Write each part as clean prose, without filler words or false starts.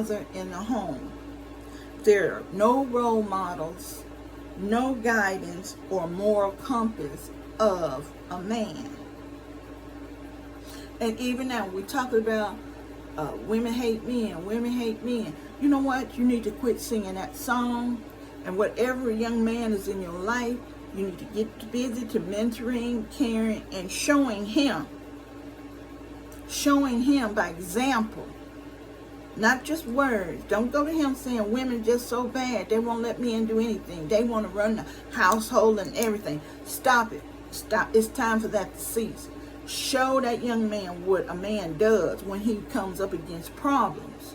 father in the home. There are no role models, no guidance or moral compass of a man. And even now, we're talking about women hate men, women hate men. You know what? You need to quit singing that song. And whatever young man is in your life, you need to get busy to mentoring, caring, and showing him by example. Not just words. Don't go to him saying women just so bad. They won't let men do anything. They want to run the household and everything. Stop it. Stop. It's time for that to cease. Show that young man what a man does when he comes up against problems.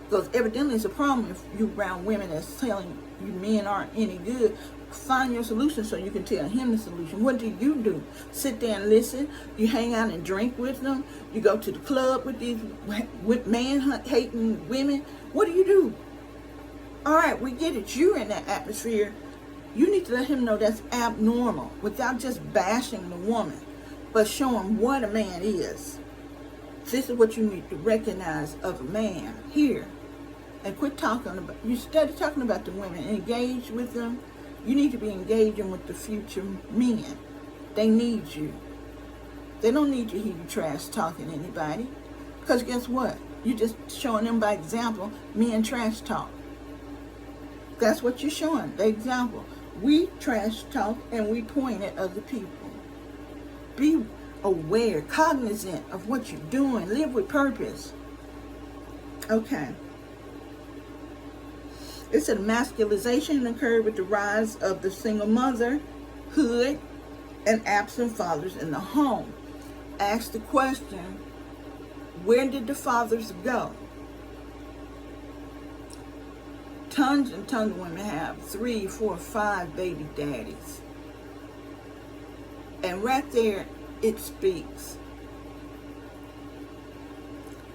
Because evidently it's a problem if you around women that's telling you men aren't any good. Find your solution so you can tell him the solution. What do? Sit there and listen. You hang out and drink with them. You go to the club with these man-hating women. What do? All right, we get it. You're in that atmosphere. You need to let him know that's abnormal without just bashing the woman, but show him what a man is. This is what you need to recognize of a man here. And quit talking about, you started talking about the women. Engage with them. You need to be engaging with the future men. They need you. They don't need to hear you trash talking to anybody. Because guess what? You're just showing them by example, men trash talk. That's what you're showing, the example. We trash talk and we point at other people. Be aware, cognizant of what you're doing. Live with purpose. Okay. It said masculization occurred with the rise of the single motherhood and absent fathers in the home. Ask the question, where did the fathers go? Tons and tons of women have 3, 4, 5 baby daddies. And right there, it speaks.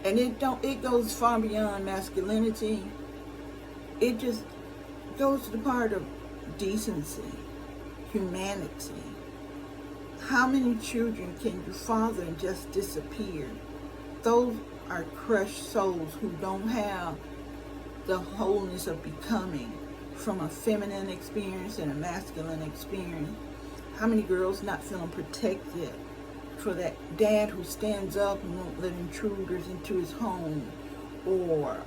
And it goes far beyond masculinity. It just goes to the part of decency, humanity. How many children can you father and just disappear? Those are crushed souls who don't have the wholeness of becoming from a feminine experience and a masculine experience. How many girls not feeling protected for that dad who stands up and won't let intruders into his home, or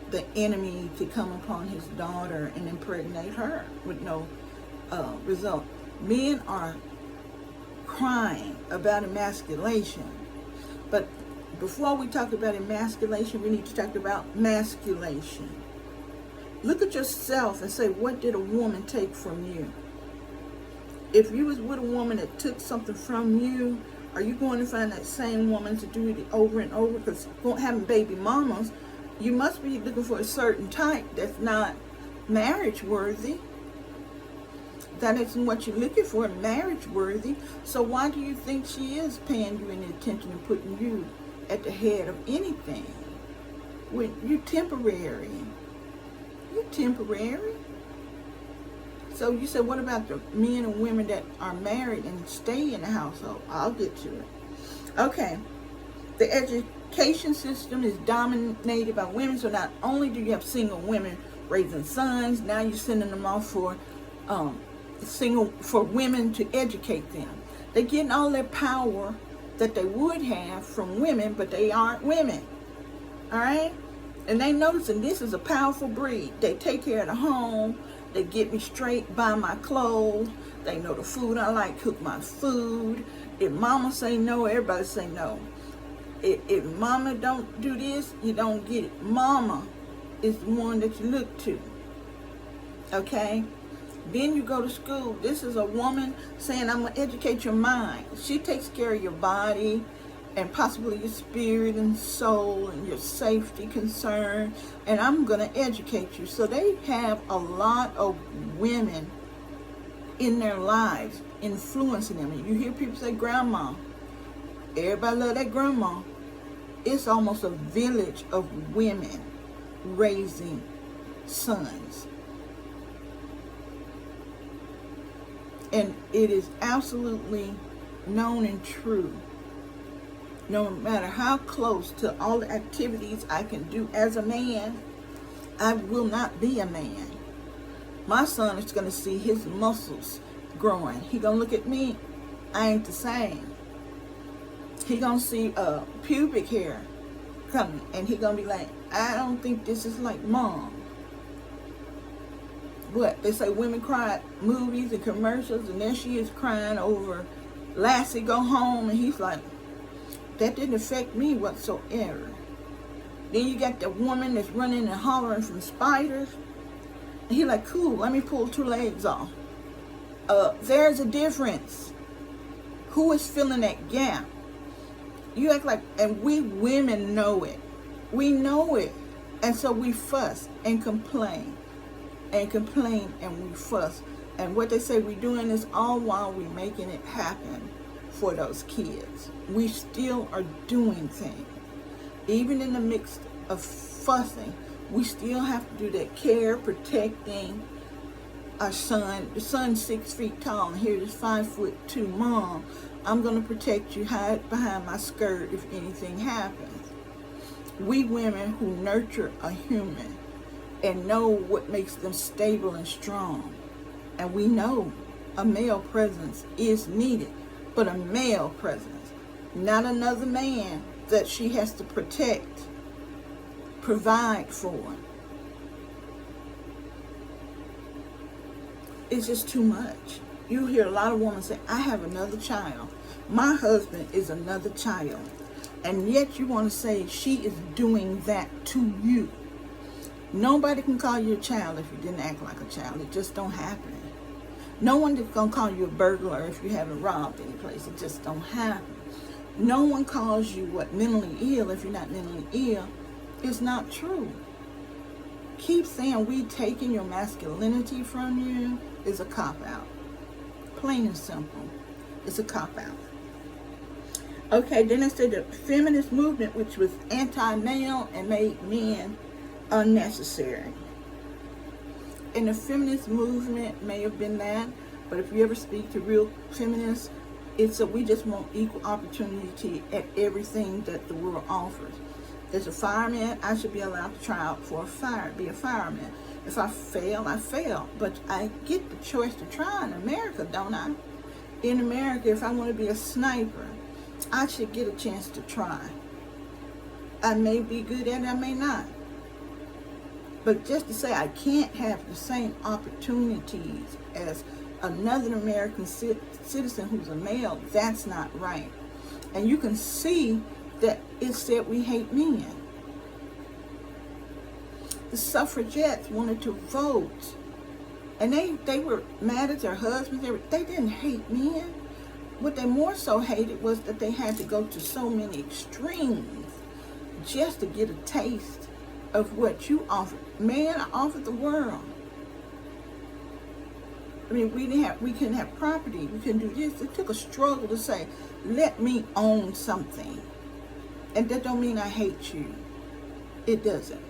the enemy to come upon his daughter and impregnate her with no result. Men are crying about emasculation. But before we talk about emasculation, we need to talk about masculation. Look at yourself and say, what did a woman take from you? If you was with a woman that took something from you, are you going to find that same woman to do it over and over? Because having baby mamas, you must be looking for a certain type that's not marriage worthy. That isn't what you're looking for, marriage worthy. So why do you think she is paying you any attention and putting you at the head of anything? When you're temporary. You're temporary. So you said, what about the men and women that are married and stay in the household? I'll get to it. Okay. The education system is dominated by women. So not only do you have single women raising sons, now you're sending them off for women to educate them. They're getting all their power that they would have from women, but they aren't women. All right? And they noticing this is a powerful breed. They take care of the home. They get me straight, buy my clothes. They know the food I like, cook my food. If mama say no, everybody say no. If mama don't do this, you don't get it. Mama is the one that you look to. Okay? Then you go to school. This is a woman saying, I'm going to educate your mind. She takes care of your body and possibly your spirit and soul and your safety concern. And I'm going to educate you. So they have a lot of women in their lives influencing them. And you hear people say grandma. Everybody love that grandma. It's almost a village of women raising sons. And it is absolutely known and true No matter how close to all the activities I can do as a man, I will not be a man. My son is going to see his muscles growing. He going to look at me, I ain't the same. He going to see pubic hair coming, and he going to be like, I don't think this is like mom. What? They say women cry at movies and commercials, and there she is crying over Lassie Go Home, and he's like, that didn't affect me whatsoever. Then you got the woman that's running and hollering from spiders. And he like, cool, let me pull 2 legs off. There's a difference. Who is filling that gap? You act like, and we women know it. We know it. And so we fuss and complain. And complain and we fuss. And what they say we're doing is all while we're making it happen for those kids. We still are doing things. Even in the midst of fussing, we still have to do that care, protecting our son. The son's 6 feet tall, and here is 5'2". Mom, I'm going to protect you, hide behind my skirt if anything happens. We women who nurture a human and know what makes them stable and strong. And we know a male presence is needed, but a male presence, not another man that she has to protect, provide for. It's just too much. You hear a lot of women say, I have another child. My husband is another child. And yet you want to say she is doing that to you. Nobody can call you a child if you didn't act like a child. It just don't happen. No one is going to call you a burglar if you haven't robbed any place. It just don't happen. No one calls you mentally ill if you're not mentally ill. It's not true. Keep saying we taking your masculinity from you is a cop-out. Plain and simple. It's a cop-out. Okay, then it said the feminist movement, which was anti-male and made men unnecessary. And the feminist movement may have been that, but if you ever speak to real feminists, it's we just want equal opportunity at everything that the world offers. As a fireman, I should be allowed to try out for be a fireman. If I fail, I fail. But I get the choice to try in America, don't I? In America, if I want to be a sniper, I should get a chance to try. I may be good at it, I may not. But just to say I can't have the same opportunities as another American citizen who's a male, that's not right. And you can see that it said we hate men. The suffragettes wanted to vote. And they were mad at their husbands. They didn't hate men. What they more so hated was that they had to go to so many extremes just to get a taste of what you offered. Man, I offered the world. I mean, we couldn't have property. We couldn't do this. It took a struggle to say, let me own something. And that don't mean I hate you. It doesn't.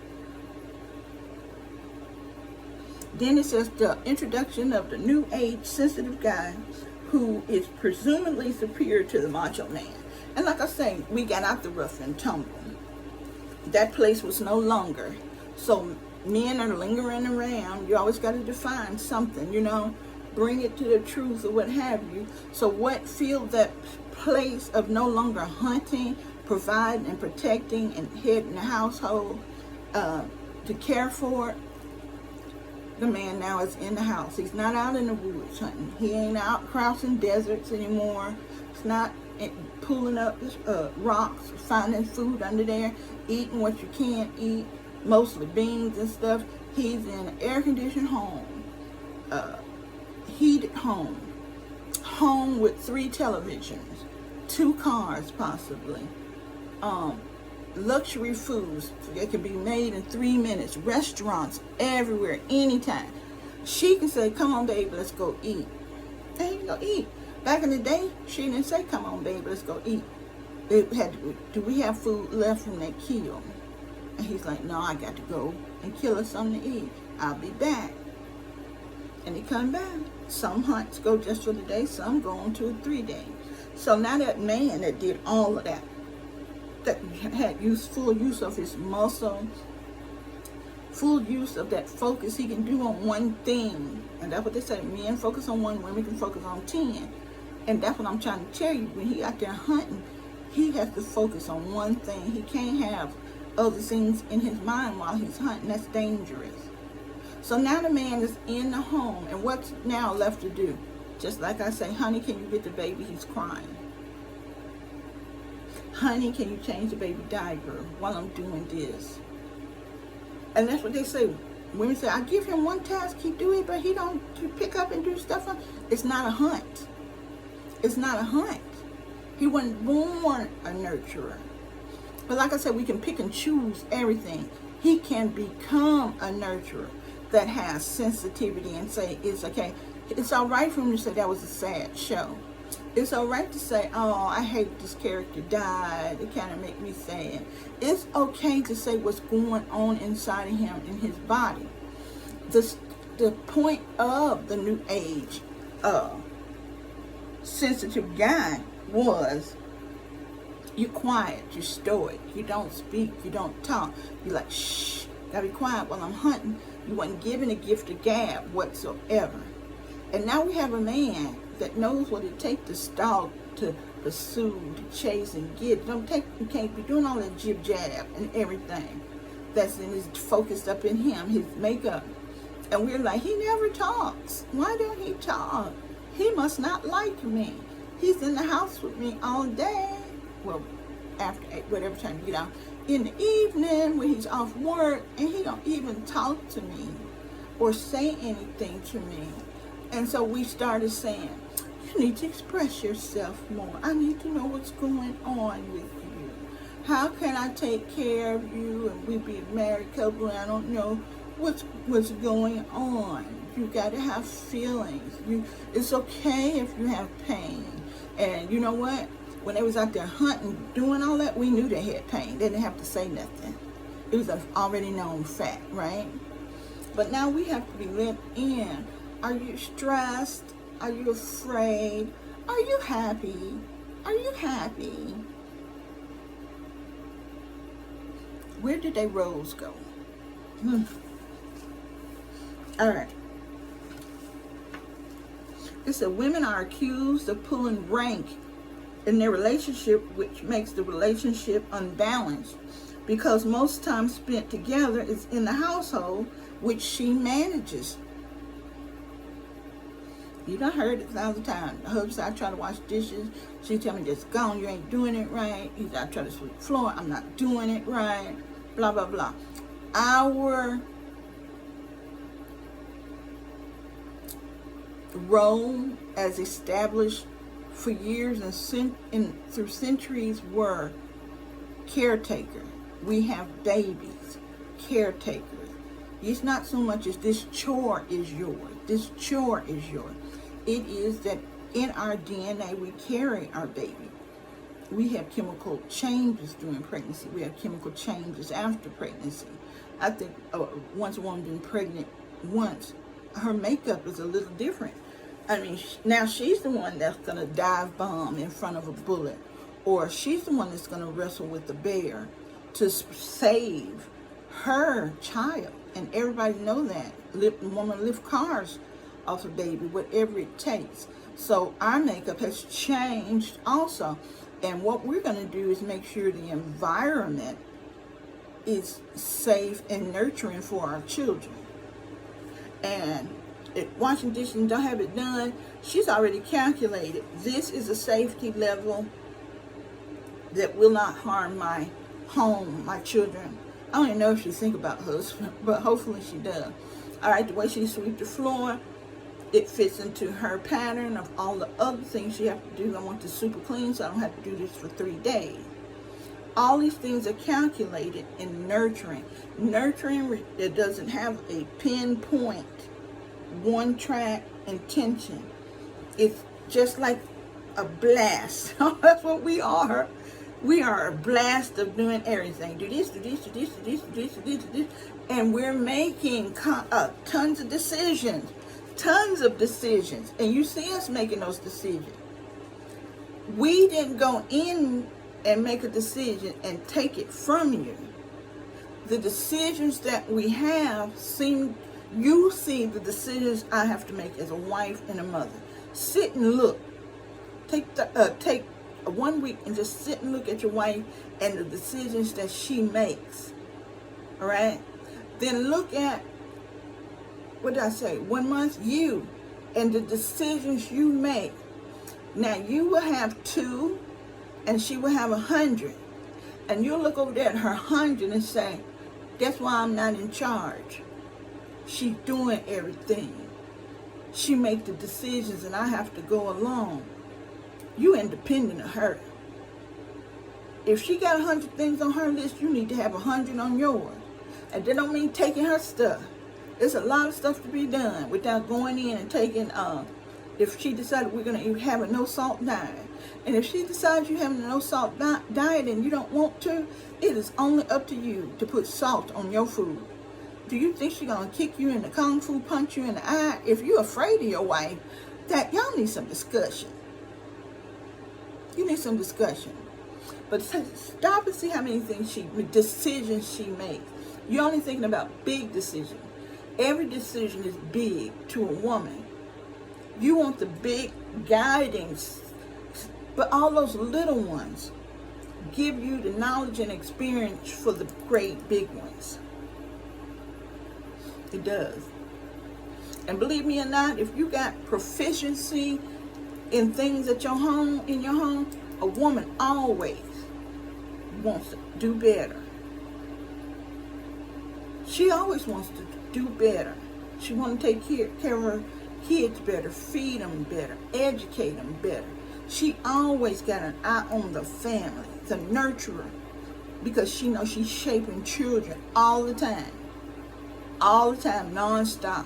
Then it says the introduction of the new age sensitive guy who is presumably superior to the macho man. And like I say, we got out the rough and tumble. That place was no longer. So men are lingering around. You always got to define something, bring it to the truth or what have you. So what filled that place of no longer hunting, providing and protecting and heading the household to care for it? The man now is in the house. He's not out in the woods hunting. He ain't out crossing deserts anymore. He's not pulling up rocks, finding food under there, eating what you can't eat, mostly beans and stuff. He's in an air-conditioned home, heated home with 3 televisions, 2 cars possibly, luxury foods that can be made in 3 minutes, restaurants everywhere, anytime. She can say, come on, baby, let's go eat. And you go eat. Back in the day, she didn't say, come on, baby, let's go eat. It had to be, do we have food left from that kill? And he's like, no, I got to go and kill us something to eat. I'll be back. And he come back. Some hunts go just for the day, some go on 2 or 3 days. So now that man that did all of that that had full use of his muscles, full use of that focus he can do on one thing. And that's what they say, men focus on one, women can focus on 10. And that's what I'm trying to tell you. When he out there hunting, he has to focus on one thing. He can't have other things in his mind while he's hunting. That's dangerous. So now the man is in the home, and what's now left to do? Just like I say, honey, can you get the baby? He's crying. Honey, can you change the baby diaper while I'm doing this? And that's what they say. Women say, I give him one task, he do it, but he don't pick up and do stuff. It's not a hunt. It's not a hunt. He wasn't born a nurturer. But like I said, we can pick and choose everything. He can become a nurturer that has sensitivity and say, it's okay. It's all right for him to say that was a sad show. It's all right to say, oh, I hate this character died. It kind of make me sad. It's okay to say what's going on inside of him in his body. The point of the new age sensitive guy was, you're quiet, you're stoic, you don't speak, you don't talk. You're like, shh, gotta be quiet while I'm hunting. You wasn't given a gift of gab whatsoever. And now we have a man that knows what it takes to stalk, to pursue, to chase and get. You can't be doing all that jib jab and everything that's focused up in him, his makeup. And we're like, he never talks. Why don't he talk? He must not like me. He's in the house with me all day. Well, after whatever time you get out. In the evening when he's off work, and he don't even talk to me or say anything to me. And so we started saying, you need to express yourself more. I need to know what's going on with you. How can I take care of you and we be a married couple and I don't know what's going on? You got to have feelings. It's okay if you have pain. And you know what? When they was out there hunting, doing all that, we knew they had pain. They didn't have to say nothing. It was an already known fact, right? But now we have to be let in. Are you stressed? Are you afraid? Are you happy? Are you happy? Where did they roles go? All right. It said women are accused of pulling rank in their relationship, which makes the relationship unbalanced because most time spent together is in the household, which she manages. You done heard it 1,000 times. The husband said, I try to wash dishes. She tell me, just gone, you ain't doing it right. He said, I try to sweep the floor, I'm not doing it right. Blah, blah, blah. Our role as established for years and through centuries were caretaker. We have babies, caretakers. It's not so much as this chore is yours. This chore is yours. It is that in our DNA we carry our baby. We have chemical changes during pregnancy. We have chemical changes after pregnancy. I think once a woman been pregnant once, her makeup is a little different. I mean, now she's the one that's going to dive bomb in front of a bullet. Or she's the one that's going to wrestle with the bear to save her child. And everybody know that. Woman lift cars off a baby, whatever it takes. So our makeup has changed also. And what we're going to do is make sure the environment is safe and nurturing for our children. And washing dishes and don't have it done, she's already calculated. This is a safety level that will not harm my home, my children. I don't even know if she think about husband, but hopefully she does. All right, the way she sweep the floor, it fits into her pattern of all the other things she have to do. I want this super clean, so I don't have to do this for 3 days. All these things are calculated in nurturing. Nurturing, it doesn't have a pinpoint, one-track intention. It's just like a blast. That's what we are. We are a blast of doing everything. Do this, do this, do this, do this, do this, do this, do this. And we're making tons of decisions. Tons of decisions. And you see us making those decisions. We didn't go in and make a decision and take it from you. The decisions that we have you see the decisions I have to make as a wife and a mother. Sit and look. Take 1 week and just sit and look at your wife and the decisions that she makes. All right? Then look at, what did I say? 1 month, you and the decisions you make. Now you will have 2 and she will have 100. And you'll look over there at her 100 and say, that's why I'm not in charge. She's doing everything. She makes the decisions and I have to go along. You independent of her. If she got 100 things on her list, you need to have 100 on yours. And that don't mean taking her stuff. There's a lot of stuff to be done without going in and taking, if she decided we're going to have a no-salt diet. And if she decides you're having a no-salt diet and you don't want to, it is only up to you to put salt on your food. Do you think she's going to kick you in the kung fu, punch you in the eye? If you're afraid of your wife, that y'all need some discussion. You need some discussion. But stop and see how many decisions she makes. You're only thinking about big decisions. Every decision is big to a woman. You want the big guidings, but all those little ones give you the knowledge and experience for the great big ones. It does. And believe me or not, if you got proficiency in things at your home, a woman always wants to do better. She always wants to do better. She wants to take care of her kids better, feed them better, educate them better. She always got an eye on the family, the nurturer, because she knows she's shaping children all the time, non-stop.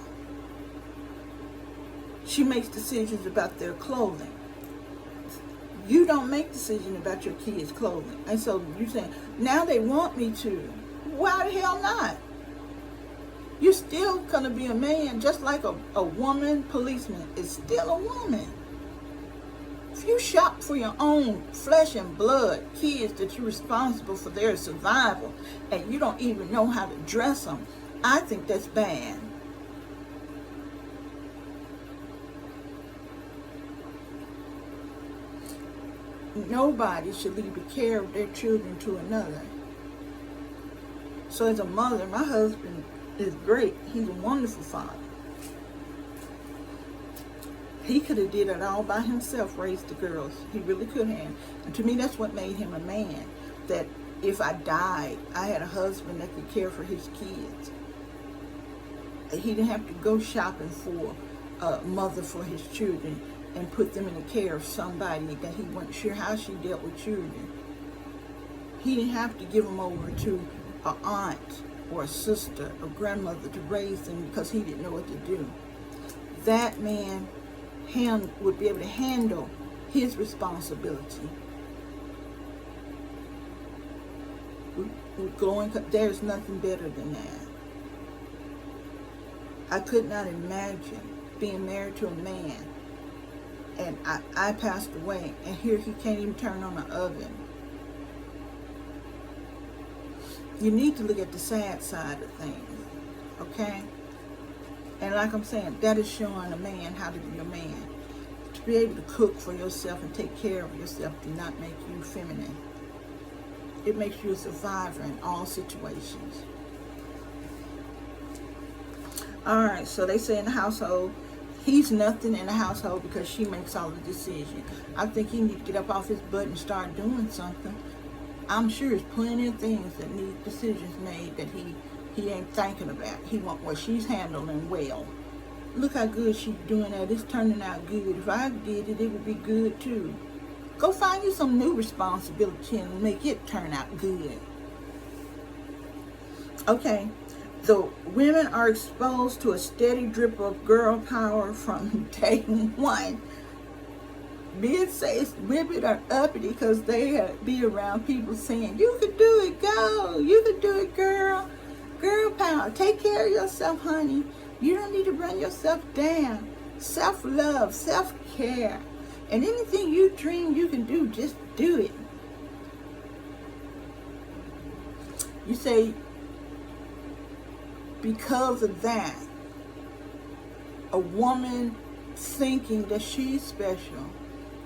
She makes decisions about their clothing. You don't make decisions about your kids' clothing. And so you're saying, now they want me to. Why the hell not? You're still going to be a man, just like a woman policeman is still a woman. If you shop for your own flesh and blood kids that you're responsible for their survival and you don't even know how to dress them, I think that's bad. Nobody should leave the care of their children to another. So as a mother, my husband is great. He's a wonderful father. He could have did it all by himself, raised the girls. He really could have. And to me, that's what made him a man. That if I died, I had a husband that could care for his kids. He didn't have to go shopping for a mother for his children and put them in the care of somebody that he wasn't sure how she dealt with children. He didn't have to give them over to an aunt or a sister or grandmother to raise them because he didn't know what to do. That man would be able to handle his responsibility. There's nothing better than that. I could not imagine being married to a man and I passed away and here he can't even turn on an oven. You need to look at the sad side of things, okay? And like I'm saying, that is showing a man how to be a man. To be able to cook for yourself and take care of yourself do not make you feminine. It makes you a survivor in all situations. All right, so they say in the household, he's nothing in the household because she makes all the decisions. I think he needs to get up off his butt and start doing something. I'm sure there's plenty of things that need decisions made that he ain't thinking about. He want what she's handling well. Look how good she's doing that. It's turning out good. If I did it, it would be good too. Go find you some new responsibility and make it turn out good. Okay. The women are exposed to a steady drip of girl power from day one. Men say it's women are uppity because they be around people saying, you can do it, go. You can do it, girl. Girl power. Take care of yourself, honey. You don't need to run yourself down. Self-love, self-care. And anything you dream you can do, just do it. You say, because of that, a woman thinking that she's special,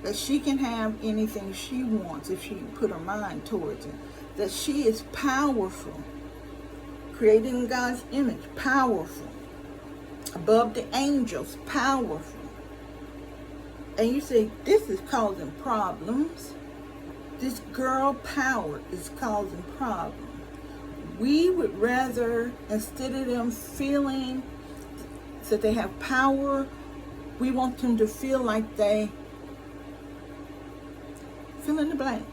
that she can have anything she wants if she put her mind towards it, that she is powerful, created in God's image, powerful, above the angels, powerful. And you say, this is causing problems. This girl power is causing problems. We would rather, instead of them feeling that they have power, we want them to feel like they fill in the blank.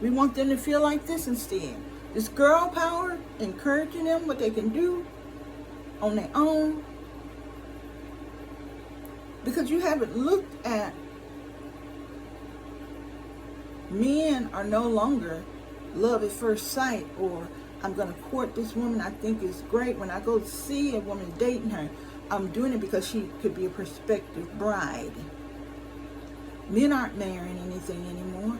We want them to feel like this instead. This girl power, encouraging them what they can do on their own. Because you haven't looked at, men are no longer love at first sight, or I'm going to court this woman I think is great. When I go see a woman dating her, I'm doing it because she could be a prospective bride. Men aren't marrying anything anymore.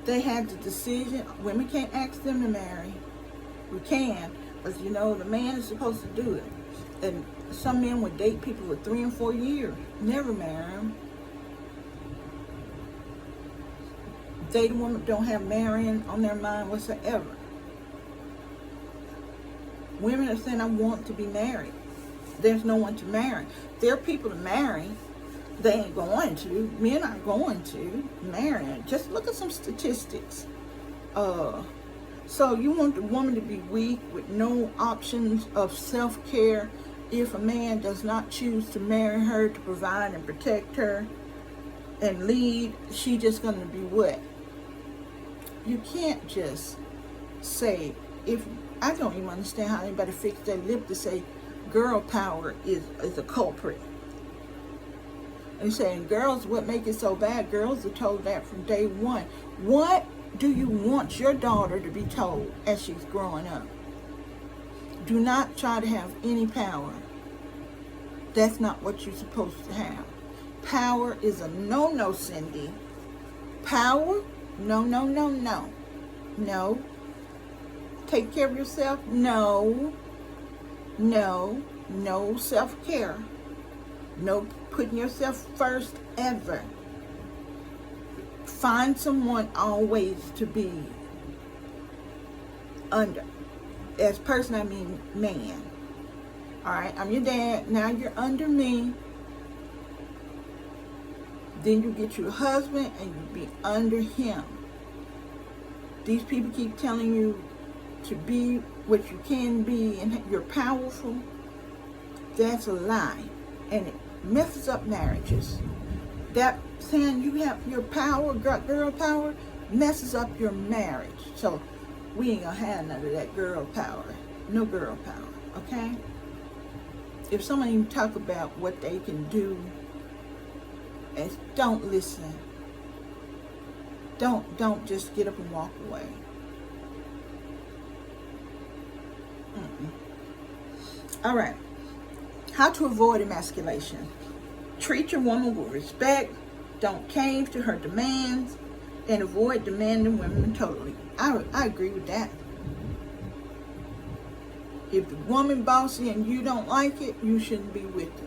They had the decision. Women can't ask them to marry. We can, but you know, the man is supposed to do it. And some men would date people for 3 and 4 years, never marry them. They, the women, don't have marrying on their mind whatsoever. Women are saying, I want to be married. There's no one to marry. There are people to marry. They ain't going to. Men aren't going to marry. Just look at some statistics. So you want the woman to be weak with no options of self-care if a man does not choose to marry her to provide and protect her and lead. She just going to be what? You can't just say, if I don't even understand how anybody fixed their lip to say girl power is a culprit. And saying girls, what make it so bad? Girls are told that from day one. What do you want your daughter to be told as she's growing up? Do not try to have any power. That's not what you're supposed to have. Power is a no-no, Cindy. Power? No, no, no, no. No. Take care of yourself? No. No. No self-care. No putting yourself first ever. Find someone always to be under. As person, I mean man. Alright, I'm your dad. Now you're under me. Then you get your husband and you be under him. These people keep telling you to be what you can be and you're powerful. That's a lie. And it messes up marriages. That saying you have your power, girl power, messes up your marriage. So we ain't gonna have none of that girl power. No girl power, okay? If someone even talk about what they can do, and don't listen. Don't just get up and walk away. All right. How to avoid emasculation. Treat your woman with respect. Don't cave to her demands. And avoid demanding women totally. I agree with that. If the woman bossy and you don't like it, you shouldn't be with her.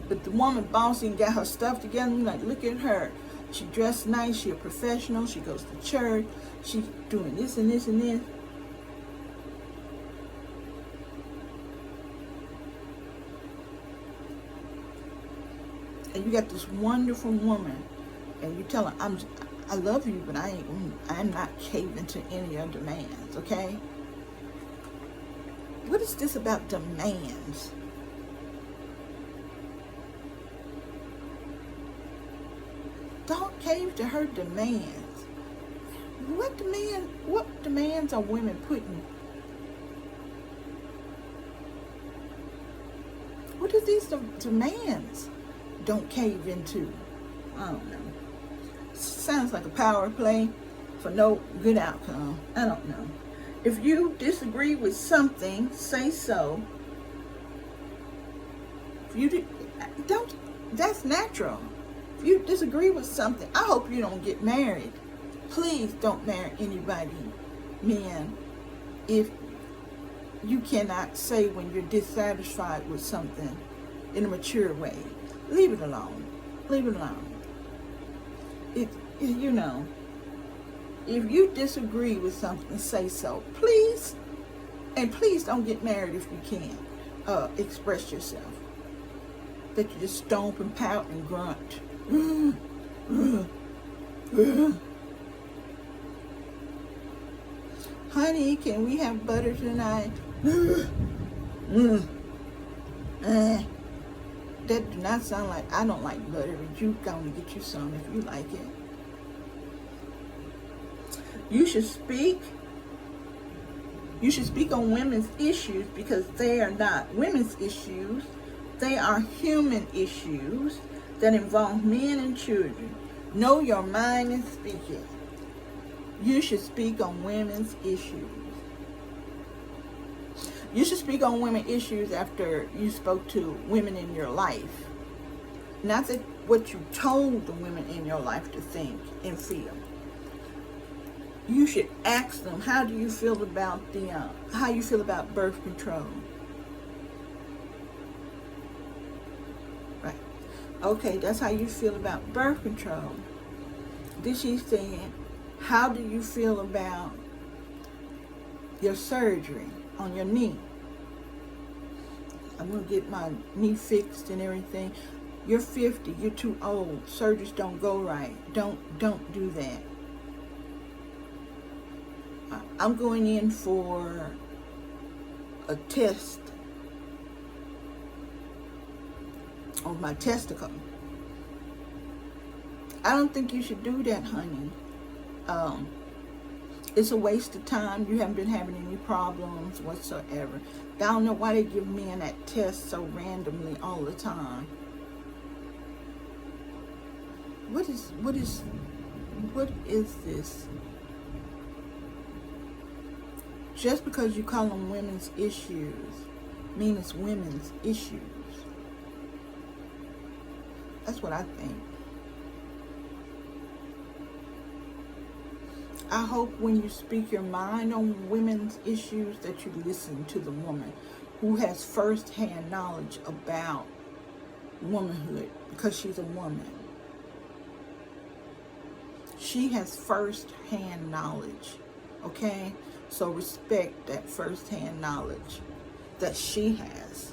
But the woman bossy and got her stuff together, you're like, look at her. She dressed nice, she a professional, she goes to church, she's doing this and this and this. And you got this wonderful woman, and you tell her, I love you, but I'm not caving to any of your demands, okay? What is this about demands? Don't cave to her demands. What demands are women putting? What are these demands? Don't cave into. I don't know. Sounds like a power play for no good outcome. I don't know. If you disagree with something, say so. If you don't, that's natural. If you disagree with something, I hope you don't get married. Please don't marry anybody men, if you cannot say when you're dissatisfied with something in a mature way, leave it alone. Leave it alone. You know, if you disagree with something, say so. Please. And please don't get married if you can't express yourself. That you just stomp and pout and grunt. Honey, can we have butter tonight? That do not sound like, I don't like butter, but you go and get you some if you like it. You should speak on women's issues because they are not women's issues. They are human issues that involve men and children. Know your mind and speak it. You should speak on women's issues. You should speak on women's issues after you spoke to women in your life. Not that what you told the women in your life to think and feel. You should ask them, how do you feel about how you feel about birth control? Right. Okay, that's how you feel about birth control. Then she said, how do you feel about your surgery on your knee? I'm going to get my knee fixed and everything. You're 50, you're too old. Surgeries don't go right. Don't do that. I'm going in for a test of my testicle. I don't think you should do that, honey. It's a waste of time. You haven't been having any problems whatsoever. I don't know why they give men that test so randomly all the time. What is this? Just because you call them women's issues means it's women's issues. That's what I think. I hope when you speak your mind on women's issues that you listen to the woman who has first-hand knowledge about womanhood, because she's a woman. She has first-hand knowledge, okay? So respect that first-hand knowledge that she has.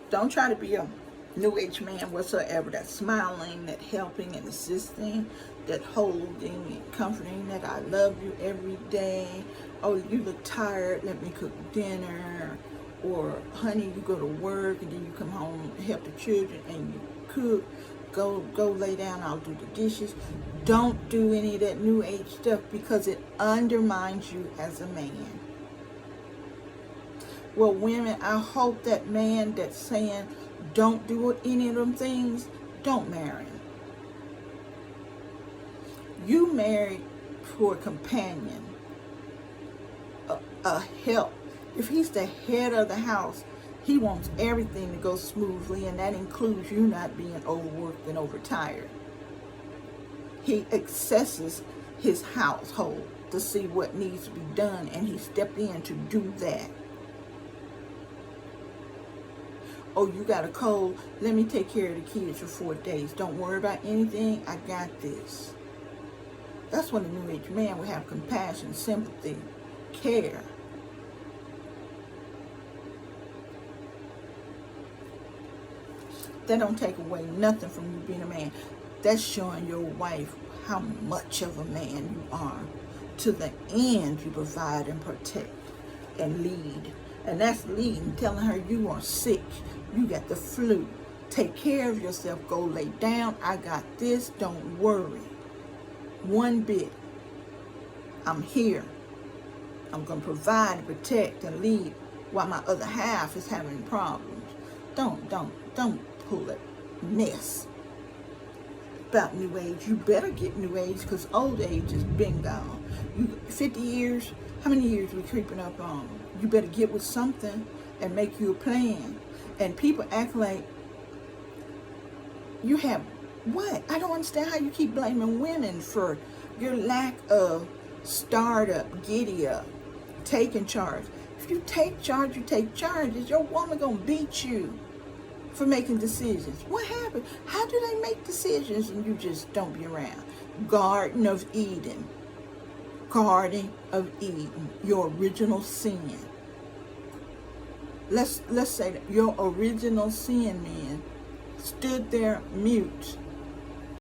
Don't try to be a New Age man whatsoever, that's smiling, that helping and assisting, that holding and comforting, that I love you every day. Oh, you look tired, let me cook dinner. Or, honey, you go to work and then you come home and help the children and you cook. Go lay down, I'll do the dishes. Don't do any of that New Age stuff because it undermines you as a man. Well, women, I hope that man that's saying don't do any of them things, don't marry him. You married for a companion, a help. If he's the head of the house, he wants everything to go smoothly, and that includes you not being overworked and overtired. He accesses his household to see what needs to be done, and he stepped in to do that. Oh, you got a cold? Let me take care of the kids for 4 days. Don't worry about anything. I got this. That's when a New Age man will have compassion, sympathy, care. That don't take away nothing from you being a man. That's showing your wife how much of a man you are. To the end, you provide and protect and lead. And that's leading, telling her you are sick. You got the flu. Take care of yourself. Go lay down. I got this. Don't worry. One bit. I'm here. I'm going to provide and protect and lead while my other half is having problems. Don't pull that mess about New Age. You better get New Age because old age is been gone. 50 years, how many years we creeping up on? You better get with something. and make you a plan. And people act like you have what? I don't understand how you keep blaming women for your lack of startup, giddy up, taking charge. If you take charge, you take charge. Is your woman gonna beat you for making decisions? What happened? How do they make decisions and you just don't be around? Garden of Eden. Garden of Eden. Your original sin. Let's say that your original sin man stood there mute